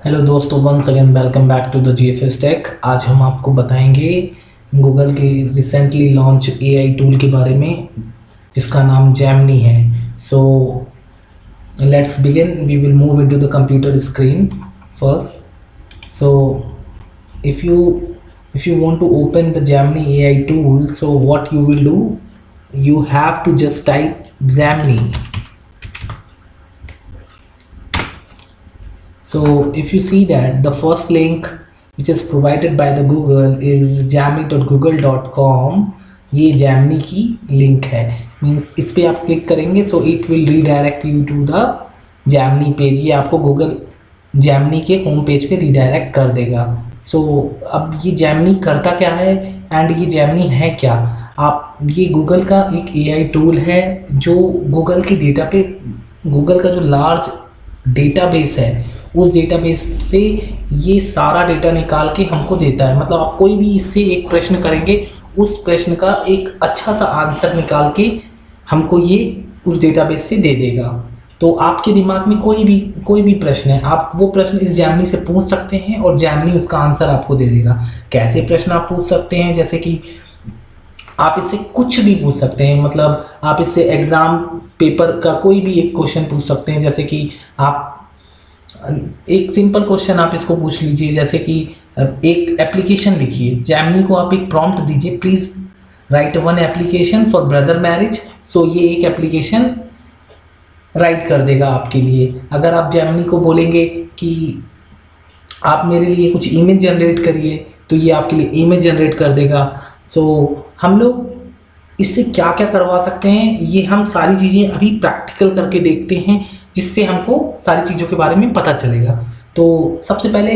Hello दोस्तों, once again welcome back to the GFS tech. आज हम आपको बताएंगे गूगल के रिसेंटली लॉन्च एआई टूल के बारे में, जिसका नाम जेमिनी है। So let's begin. We will move into the computer screen first. So if you if you want to open the Gemini AI tool, so what you will do, you have to just type Gemini. So if you see that the first link which is provided by the Google is gemini.google.com, ये Gemini की link है। Means इस पे आप click करेंगे so it will redirect you to the Gemini page. ये आपको Google Gemini के होम पेज पे रीडायरेक्ट कर देगा। सो अब ये Gemini करता क्या है एंड ये Gemini है क्या? आप ये गूगल का एक एआई टूल है जो गूगल के डेटा पे, गूगल का जो लार्ज डेटाबेस है उस डेटाबेस से ये सारा डेटा निकाल के हमको देता है। मतलब आप कोई भी इससे एक प्रश्न करेंगे, उस प्रश्न का एक अच्छा सा आंसर निकाल के हमको ये उस डेटाबेस से दे देगा। तो आपके दिमाग में कोई भी प्रश्न है, आप वो प्रश्न इस Gemini से पूछ सकते हैं और Gemini उसका आंसर आपको दे देगा। कैसे प्रश्न आप पूछ सकते हैं? जैसे कि आप इससे कुछ भी पूछ सकते हैं। मतलब आप इससे एग्ज़ाम पेपर का कोई भी एक क्वेश्चन पूछ सकते हैं। जैसे कि आप एक सिंपल क्वेश्चन आप इसको पूछ लीजिए, जैसे कि एक एप्लीकेशन लिखिए। Gemini को आप एक प्रॉम्प्ट दीजिए, please write one application for brother marriage. So ये एक एप्लीकेशन राइट कर देगा आपके लिए। अगर आप Gemini को बोलेंगे कि आप मेरे लिए कुछ इमेज जनरेट करिए, तो ये आपके लिए इमेज जनरेट कर देगा। सो हम लोग इससे क्या क्या करवा सकते हैं, ये हम सारी चीज़ें अभी प्रैक्टिकल करके देखते हैं, जिससे हमको सारी चीज़ों के बारे में पता चलेगा। तो सबसे पहले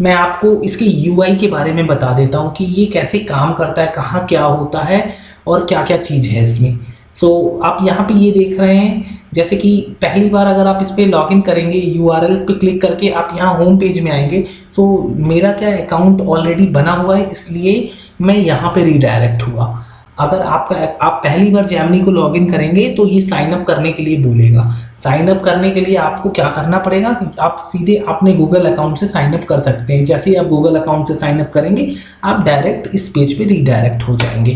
मैं आपको इसके यूआई के बारे में बता देता हूँ कि ये कैसे काम करता है, कहाँ क्या होता है और क्या क्या चीज़ है इसमें। सो आप यहाँ पे ये देख रहे हैं, जैसे कि पहली बार अगर आप इस पर लॉगिन करेंगे, यूआरएल पे क्लिक करके आप यहाँ होम पेज में आएंगे। सो मेरा क्या अकाउंट ऑलरेडी बना हुआ है, इसलिए मैं यहाँ पे रीडायरेक्ट हुआ। अगर आप पहली बार Gemini को लॉगिन करेंगे तो ये साइन अप करने के लिए बोलेगा। साइन अप करने के लिए आपको क्या करना पड़ेगा, आप सीधे अपने गूगल अकाउंट से साइन अप कर सकते हैं। जैसे ही आप गूगल अकाउंट से साइन अप करेंगे, आप डायरेक्ट इस पेज पे रीडायरेक्ट हो जाएंगे।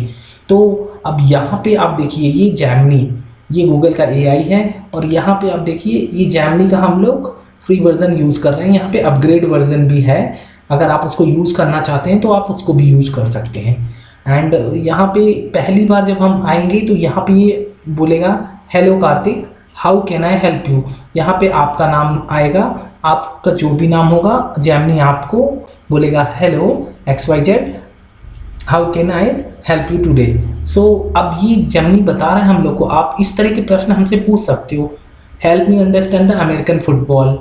तो अब यहाँ पे आप देखिए, ये Gemini, ये गूगल का एआई है। और यहाँ पे आप देखिए, ये Gemini का हम लोग फ्री वर्जन यूज़ कर रहे हैं। यहाँ पे अपग्रेड वर्जन भी है, अगर आप उसको यूज़ करना चाहते हैं तो आप उसको भी यूज़ कर सकते हैं। एंड यहाँ पे पहली बार जब हम आएंगे तो यहाँ पे ये बोलेगा hello Kartik, how can I help you. यहाँ पे आपका नाम आएगा, आपका जो भी नाम होगा Gemini आपको बोलेगा hello XYZ, how can I help you today. So अब ये Gemini बता रहा है हम लोग को, आप इस तरह के प्रश्न हमसे पूछ सकते हो। Help me understand the American football.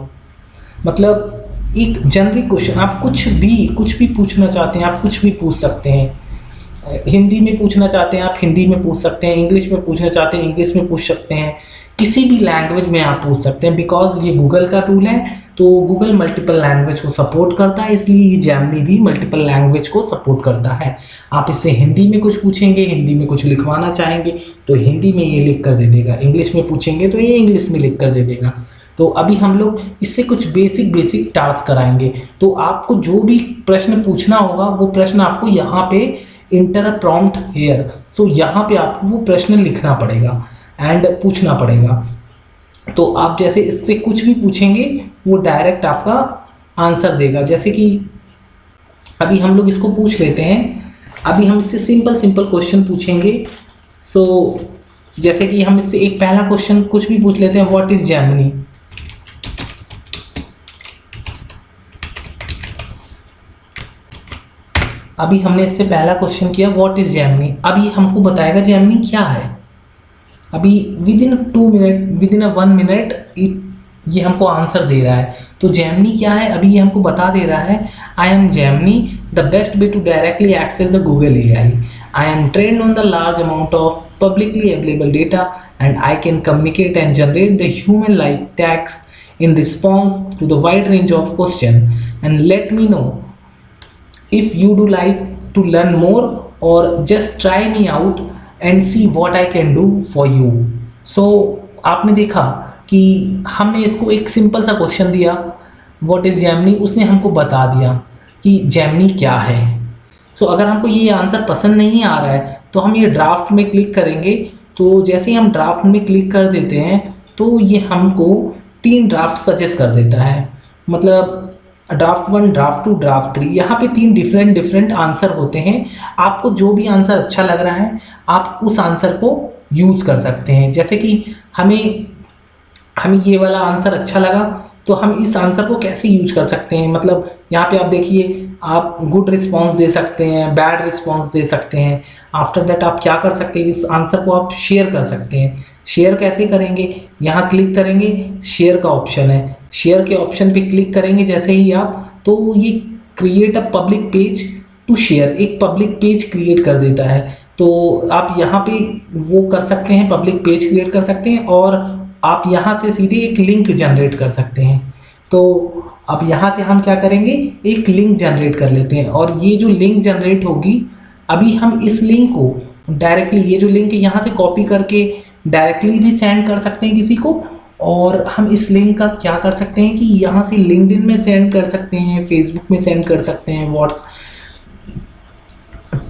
मतलब एक जनरिक क्वेश्चन, आप कुछ भी पूछना चाहते हैं, आप कुछ भी पूछ सकते हैं। हिंदी में पूछना चाहते हैं आप हिंदी में पूछ सकते हैं, इंग्लिश में पूछना चाहते हैं इंग्लिश में पूछ सकते हैं, किसी भी लैंग्वेज में आप पूछ सकते हैं। बिकॉज ये गूगल का टूल है तो गूगल मल्टीपल लैंग्वेज को सपोर्ट करता है, इसलिए ये Gemini भी मल्टीपल लैंग्वेज को सपोर्ट करता है। आप इससे हिंदी में कुछ पूछेंगे, हिंदी में कुछ लिखवाना चाहेंगे तो हिंदी में ये लिख कर दे देगा, इंग्लिश में पूछेंगे तो ये इंग्लिश में लिख कर दे देगा। तो अभी हम लोग इससे कुछ बेसिक टास्क कराएंगे। तो आपको जो भी प्रश्न पूछना होगा वो प्रश्न आपको यहाँ पे इंटर अ प्रॉम्प्ट हेयर। सो यहाँ पे आपको वो प्रश्न लिखना पड़ेगा एंड पूछना पड़ेगा। तो आप जैसे इससे कुछ भी पूछेंगे वो डायरेक्ट आपका आंसर देगा। जैसे कि अभी हम लोग इसको पूछ लेते हैं, अभी हम इससे सिंपल क्वेश्चन पूछेंगे। सो जैसे कि हम इससे एक पहला क्वेश्चन कुछ भी पूछ लेते हैं, व्हाट इज Gemini। अभी हमने इससे पहला क्वेश्चन किया व्हाट इज Gemini। अभी हमको बताएगा Gemini क्या है। अभी विदिन 1 मिनट ये हमको आंसर दे रहा है। तो Gemini क्या है, अभी ये हमको बता दे रहा है, I am Gemini, the best way to directly access the Google AI। I am trained on the large amount of publicly available data and I can communicate and generate the human like text in response to the wide range of question, and let me know if you do like to learn more or just try me out and see what I can do for you। So आपने देखा कि हमने इसको एक simple सा question दिया what is Gemini, उसने हमको बता दिया कि जेमिनी क्या है। सो अगर हमको ये आंसर पसंद नहीं आ रहा है तो हम ये ड्राफ्ट में क्लिक करेंगे। तो जैसे ही हम ड्राफ्ट में क्लिक कर देते हैं तो ये हमको 3 ड्राफ्ट सजेस्ट कर देता है, मतलब ड्राफ्ट 1, ड्राफ्ट 2, ड्राफ्ट 3। यहाँ पे 3 डिफरेंट आंसर होते हैं। आपको जो भी आंसर अच्छा लग रहा है आप उस आंसर को यूज़ कर सकते हैं। जैसे कि हमें ये वाला आंसर अच्छा लगा तो हम इस आंसर को कैसे यूज कर सकते हैं, मतलब यहाँ पे आप देखिए, आप गुड रिस्पॉन्स दे सकते हैं, बैड रिस्पॉन्स दे सकते हैं। आफ्टर दैट आप क्या कर सकते हैं, इस आंसर को आप शेयर कर सकते हैं। शेयर कैसे करेंगे, यहाँ क्लिक करेंगे, शेयर का ऑप्शन है, शेयर के ऑप्शन पे क्लिक करेंगे जैसे ही आप, तो ये create a public page to share, एक पब्लिक पेज क्रिएट कर देता है। तो आप यहाँ पे वो कर सकते हैं, पब्लिक पेज क्रिएट कर सकते हैं और आप यहाँ से सीधे एक लिंक जनरेट कर सकते हैं। तो अब यहाँ से हम क्या करेंगे, एक लिंक जनरेट कर लेते हैं और ये जो लिंक जनरेट होगी, अभी हम इस लिंक को डायरेक्टली, ये जो लिंक है यहाँ से कॉपी करके डायरेक्टली भी सेंड कर सकते हैं किसी को, और हम इस लिंक का क्या कर सकते हैं कि यहाँ से लिंक्डइन में सेंड कर सकते हैं, फेसबुक में सेंड कर सकते हैं,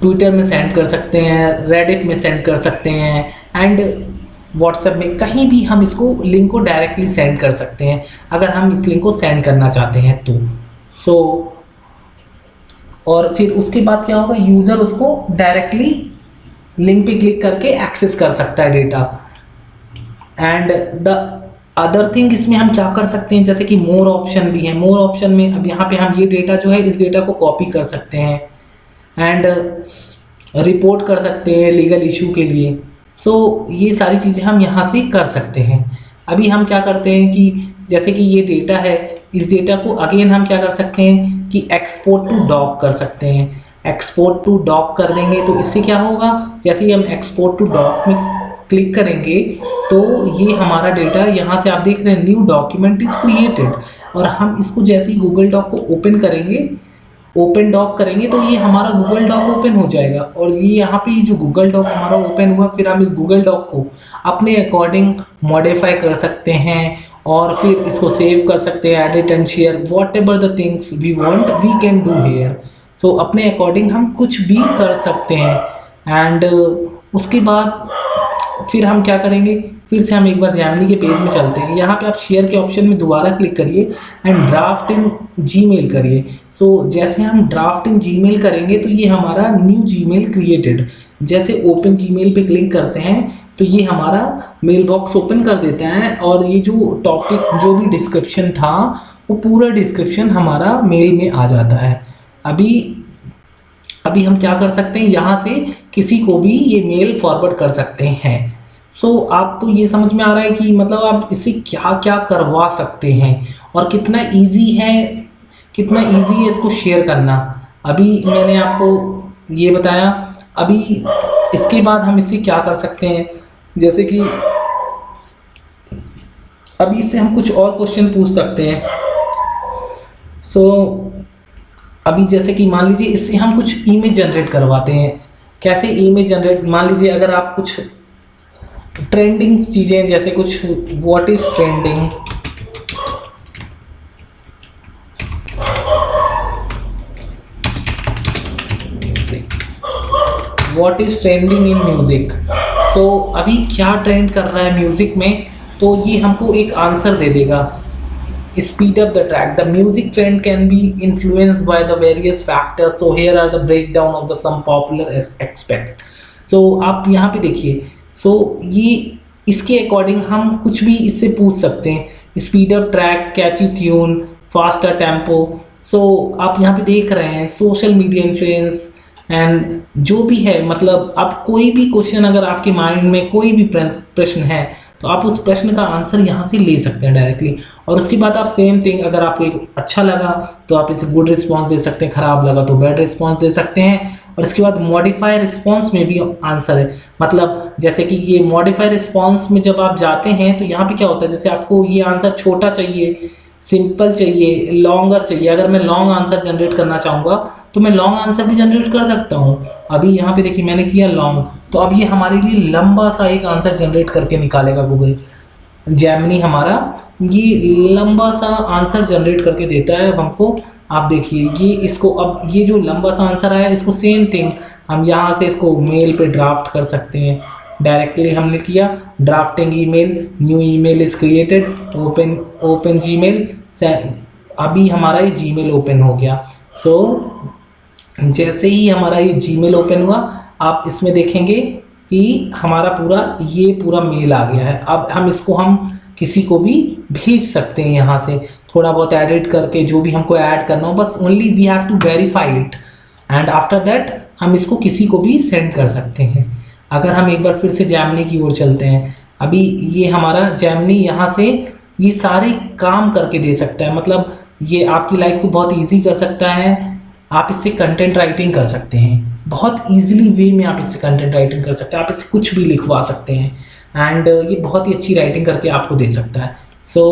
ट्विटर में सेंड कर सकते हैं, रेडिट में सेंड कर सकते हैं, एंड व्हाट्सएप में, कहीं भी हम इसको लिंक को डायरेक्टली सेंड कर सकते हैं अगर हम इस लिंक को सेंड करना चाहते हैं तो। और फिर उसके बाद क्या होगा, यूज़र उसको डायरेक्टली लिंक पे क्लिक करके एक्सेस कर सकता है data. And the other thing, इसमें हम क्या कर सकते हैं, जैसे कि मोर ऑप्शन भी है। मोर ऑप्शन में अब यहाँ पे हम ये डेटा जो है, इस डेटा को कॉपी कर सकते हैं एंड रिपोर्ट कर सकते हैं लीगल इशू के लिए। ये सारी चीज़ें हम यहाँ से कर सकते हैं। अभी हम क्या करते हैं कि जैसे कि ये डेटा है, इस डेटा को अगेन हम क्या कर सकते हैं कि एक्सपोर्ट टू डॉक कर सकते हैं। एक्सपोर्ट टू डॉक कर देंगे तो इससे क्या होगा, जैसे ही हम एक्सपोर्ट टू डॉक में क्लिक करेंगे तो ये हमारा डेटा, यहाँ से आप देख रहे हैं न्यू डॉक्यूमेंट इज क्रिएटेड, और हम इसको जैसे ही गूगल डॉक को ओपन करेंगे, ओपन डॉक करेंगे तो ये हमारा गूगल डॉक ओपन हो जाएगा। और ये यहाँ पे जो गूगल डॉक हमारा ओपन हुआ, फिर हम इस गूगल डॉक को अपने अकॉर्डिंग मॉडिफाई कर सकते हैं और फिर इसको सेव कर सकते हैं, edit and share, whatever the things we want we can do here. अपने अकॉर्डिंग हम कुछ भी कर सकते हैं। एंड उसके बाद फिर हम क्या करेंगे, फिर से हम एक बार जेमिनी के पेज में चलते हैं। यहाँ पे आप शेयर के ऑप्शन में दोबारा क्लिक करिए एंड ड्राफ्ट इन जीमेल करिए। जैसे हम ड्राफ्ट इन जीमेल करेंगे तो ये हमारा न्यू जीमेल क्रिएटेड, जैसे ओपन जीमेल पे क्लिक करते हैं तो ये हमारा मेल बॉक्स ओपन कर देता है और ये जो टॉपिक, जो भी डिस्क्रिप्शन था, वो पूरा डिस्क्रिप्शन हमारा मेल में आ जाता है। अभी हम क्या कर सकते हैं, यहाँ से किसी को भी ये मेल फॉरवर्ड कर सकते हैं। आपको ये समझ में आ रहा है कि मतलब आप इससे क्या क्या करवा सकते हैं और कितना इजी है इसको शेयर करना। अभी मैंने आपको ये बताया। अभी इसके बाद हम इससे क्या कर सकते हैं, जैसे कि अभी इससे हम कुछ और क्वेश्चन पूछ सकते हैं। अभी जैसे कि मान लीजिए इससे हम कुछ इमेज जनरेट करवाते हैं। कैसे इमेज जनरेट, मान लीजिए अगर आप कुछ ट्रेंडिंग चीज़ें, जैसे कुछ what is trending, what is trending in music. अभी क्या ट्रेंड कर रहा है म्यूजिक में, तो ये हमको एक आंसर दे देगा। Speed up the track. The music trend can be influenced by the various factors. Here are the breakdown of the some popular aspect. आप यहाँ पे देखिए। ये इसके अकॉर्डिंग हम कुछ भी इससे पूछ सकते हैं। Speed up track, catchy tune, faster tempo. आप यहाँ पे देख रहे हैं सोशल मीडिया इन्फ्लुएंस एंड जो भी है, मतलब आप कोई भी क्वेश्चन, अगर आपके माइंड में कोई भी प्रश्न है तो आप उस प्रश्न का आंसर यहाँ से ले सकते हैं डायरेक्टली। और उसके बाद आप सेम थिंग, अगर आपको अच्छा लगा तो आप इसे गुड रिस्पॉन्स दे सकते हैं, ख़राब लगा तो बैड रिस्पॉन्स दे सकते हैं। और इसके बाद मॉडिफाई रिस्पॉन्स में भी आंसर है, मतलब जैसे कि ये मॉडिफाई रिस्पॉन्स में जब आप जाते हैं तो यहाँ पे क्या होता है, जैसे आपको ये आंसर छोटा चाहिए, सिंपल चाहिए, लॉन्गर चाहिए। अगर मैं लॉन्ग आंसर जनरेट करना चाहूँगा तो मैं लॉन्ग आंसर भी जनरेट कर सकता हूँ। अभी यहाँ पे देखिए मैंने किया लॉन्ग, तो अब ये हमारे लिए लंबा सा एक आंसर जनरेट करके निकालेगा गूगल। जेमिनी हमारा ये लंबा सा आंसर जनरेट करके देता है अब हमको। आप देखिए ये इसको, अब ये जो लंबा सा आंसर आया इसको सेम थिंग हम यहाँ से इसको मेल पे ड्राफ्ट कर सकते हैं। डायरेक्टली हमने किया drafting email, new email is created, open Gmail, अभी हमारा ये जीमेल ओपन हो गया। सो जैसे ही हमारा ये जीमेल ओपन हुआ आप इसमें देखेंगे कि हमारा पूरा मेल आ गया है। अब हम इसको किसी को भी भेज सकते हैं यहाँ से, थोड़ा बहुत एडिट करके जो भी हमको ऐड करना हो, बस only we have to verify it and after that हम इसको किसी को भी सेंड कर सकते हैं। अगर हम एक बार फिर से जेमिनी की ओर चलते हैं, अभी ये हमारा जेमिनी यहाँ से ये सारे काम करके दे सकता है, मतलब ये आपकी लाइफ को बहुत ईजी कर सकता है। आप इससे कंटेंट राइटिंग कर सकते हैं, बहुत ईजिली वे में आप इससे कंटेंट राइटिंग कर सकते हैं, आप इससे कुछ भी लिखवा सकते हैं एंड ये बहुत ही अच्छी राइटिंग करके आपको दे सकता है। सो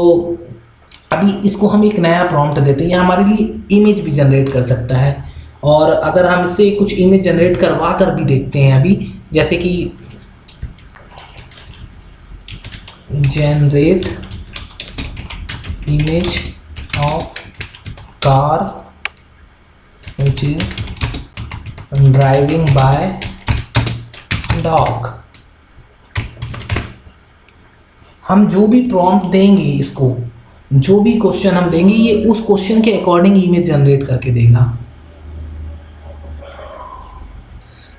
अभी इसको हम एक नया प्रॉम्प्ट देते हैं, ये हमारे लिए इमेज भी जनरेट कर सकता है। और अगर हम इससे कुछ इमेज जनरेट करवा कर भी देखते हैं अभी, जैसे कि generate image of car which is driving by dog। हम जो भी प्रॉम्प्ट देंगे इसको, जो भी क्वेश्चन हम देंगे, ये उस क्वेश्चन के अकॉर्डिंग इमेज जनरेट करके देगा।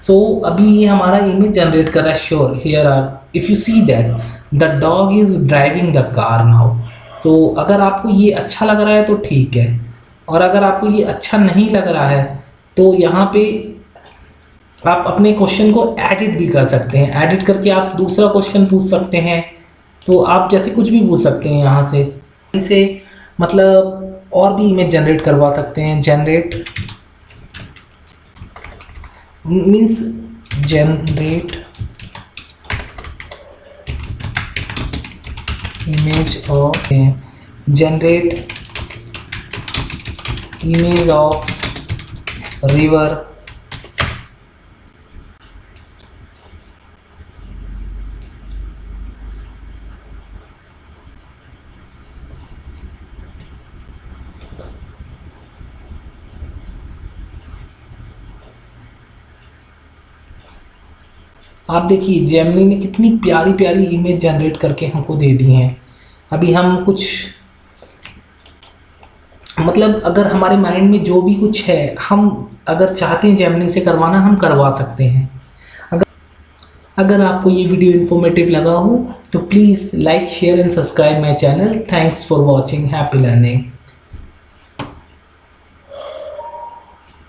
सो अभी ये हमारा इमेज जनरेट कर रहा है। Sure here are if you see that the dog is driving the car now. So अगर आपको ये अच्छा लग रहा है तो ठीक है, और अगर आपको ये अच्छा नहीं लग रहा है तो यहाँ पे आप अपने क्वेश्चन को एडिट भी कर सकते हैं। एडिट करके आप दूसरा क्वेश्चन पूछ सकते हैं, तो आप जैसे कुछ भी पूछ सकते हैं यहाँ से, इसे मतलब और भी इमेज जनरेट करवा सकते हैं। Generate means generate image of image of river। आप देखिए जेमिनी ने कितनी प्यारी प्यारी इमेज जनरेट करके हमको दे दी हैं। अभी हम कुछ मतलब अगर हमारे माइंड में जो भी कुछ है, हम अगर चाहते हैं जेमिनी से करवाना, हम करवा सकते हैं। अगर आपको ये वीडियो इन्फॉर्मेटिव लगा हो तो please like share and subscribe my channel. Thanks for watching, happy learning.